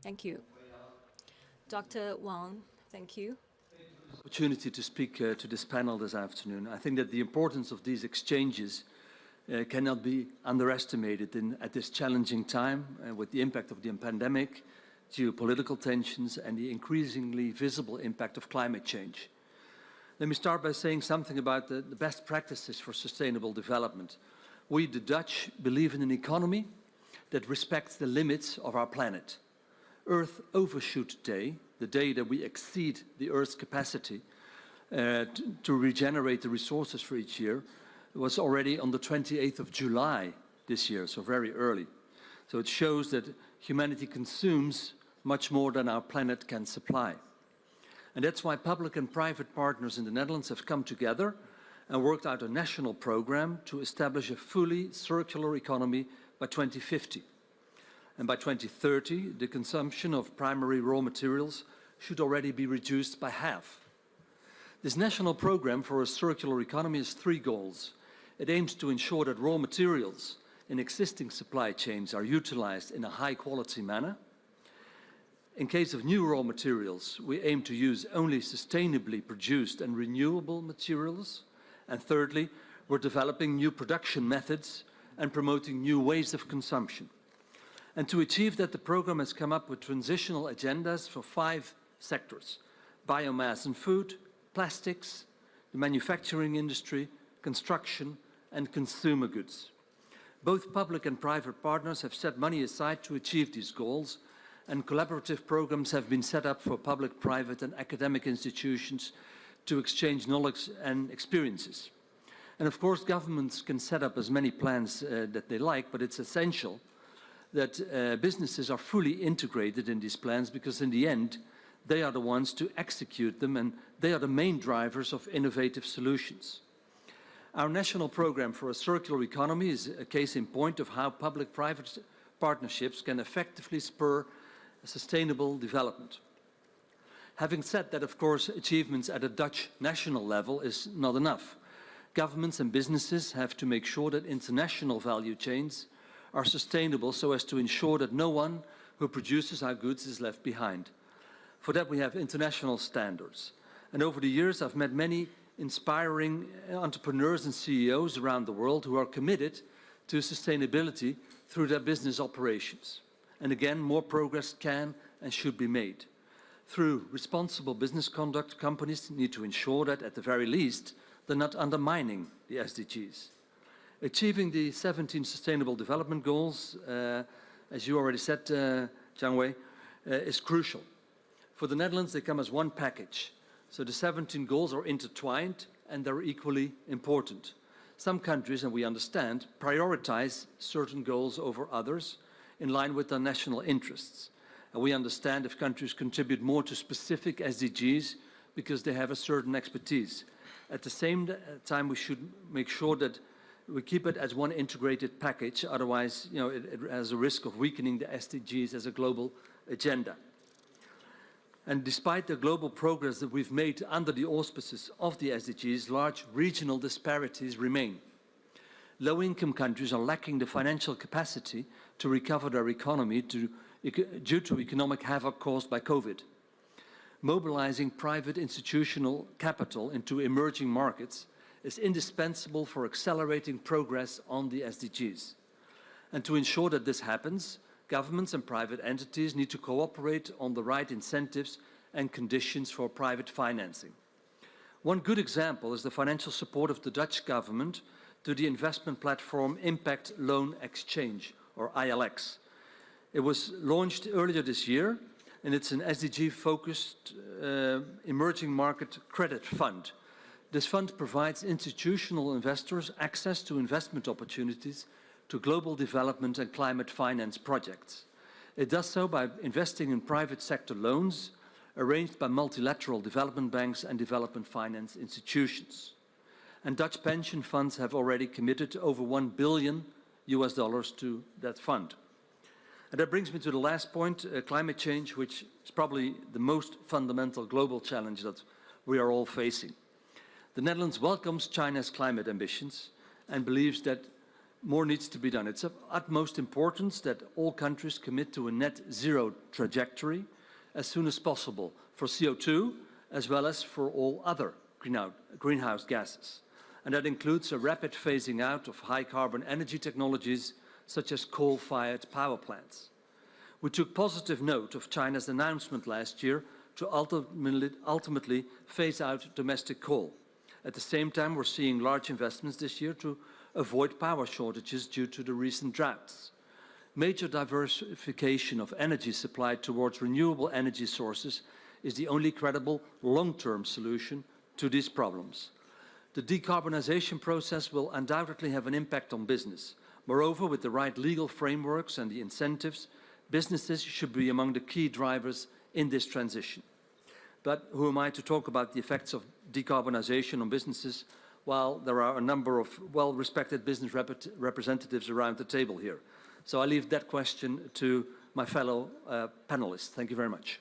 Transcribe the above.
Thank you. Dr. Wang, thank you. Opportunity to speak to this panel this afternoon. I think that the importance of these exchanges cannot be underestimated at this challenging time with the impact of the pandemic, geopolitical tensions, and the increasingly visible impact of climate change. Let me start by saying something about the best practices for sustainable development. We, the Dutch, believe in an economy that respects the limits of our planet. Earth Overshoot Day, the day that we exceed the Earth's capacity to regenerate the resources for each year, was already on the 28th of July this year, so very early. So it shows that humanity consumes much more than our planet can supply. And that's why public and private partners in the Netherlands have come together and worked out a national program to establish a fully circular economy by 2050. And by 2030, the consumption of primary raw materials should already be reduced by half. This national program for a circular economy has three goals. It aims to ensure that raw materials in existing supply chains are utilized in a high-quality manner. In case of new raw materials, we aim to use only sustainably produced and renewable materials. And thirdly, we're developing new production methods and promoting new ways of consumption. And to achieve that, the program has come up with transitional agendas for 5 sectors: biomass and food, plastics, the manufacturing industry, construction, and consumer goods. Both public and private partners have set money aside to achieve these goals, and collaborative programs have been set up for public, private, and academic institutions to exchange knowledge and experiences. And of course, governments can set up as many plans that they like, but it's essential that businesses are fully integrated in these plans, because in the end, they are the ones to execute them, and they are the main drivers of innovative solutions. Our national program for a circular economy is a case in point of how public-private partnerships can effectively spur sustainable development. Having said that, of course, achievements at a Dutch national level is not enough. Governments and businesses have to make sure that international value chains are sustainable, so as to ensure that no one who produces our goods is left behind. For that, we have international standards. And over the years, I've met many inspiring entrepreneurs and CEOs around the world who are committed to sustainability through their business operations. And again, more progress can and should be made. Through responsible business conduct, companies need to ensure that, at the very least, they're not undermining the SDGs. Achieving the 17 Sustainable Development Goals, as you already said, Chang Wei, is crucial. For the Netherlands, they come as one package. So the 17 goals are intertwined and they're equally important. Some countries, and we understand, prioritize certain goals over others in line with their national interests. And we understand if countries contribute more to specific SDGs because they have a certain expertise. At the same time, we should make sure that we keep it as one integrated package, otherwise, it has a risk of weakening the SDGs as a global agenda. And despite the global progress that we've made under the auspices of the SDGs, large regional disparities remain. Low-income countries are lacking the financial capacity to recover their economy due to economic havoc caused by COVID. Mobilizing private institutional capital into emerging markets is indispensable for accelerating progress on the SDGs. And to ensure that this happens, governments and private entities need to cooperate on the right incentives and conditions for private financing. One good example is the financial support of the Dutch government to the investment platform Impact Loan Exchange, or ILX. It was launched earlier this year, and it's an SDG-focused emerging market credit fund. This fund provides institutional investors access to investment opportunities to global development and climate finance projects. It does so by investing in private sector loans arranged by multilateral development banks and development finance institutions. And Dutch pension funds have already committed over $1 billion to that fund. And that brings me to the last point, climate change, which is probably the most fundamental global challenge that we are all facing. The Netherlands welcomes China's climate ambitions and believes that more needs to be done. It's of utmost importance that all countries commit to a net zero trajectory as soon as possible for CO2 as well as for all other greenhouse gases. And that includes a rapid phasing out of high carbon energy technologies such as coal-fired power plants. We took positive note of China's announcement last year to ultimately phase out domestic coal. At the same time, we're seeing large investments this year to avoid power shortages due to the recent droughts. Major diversification of energy supply towards renewable energy sources is the only credible long-term solution to these problems. The decarbonization process will undoubtedly have an impact on business. Moreover, with the right legal frameworks and the incentives, businesses should be among the key drivers in this transition. But who am I to talk about the effects of decarbonization on businesses while there are a number of well-respected business representatives around the table here? So I leave that question to my fellow panelists. Thank you very much.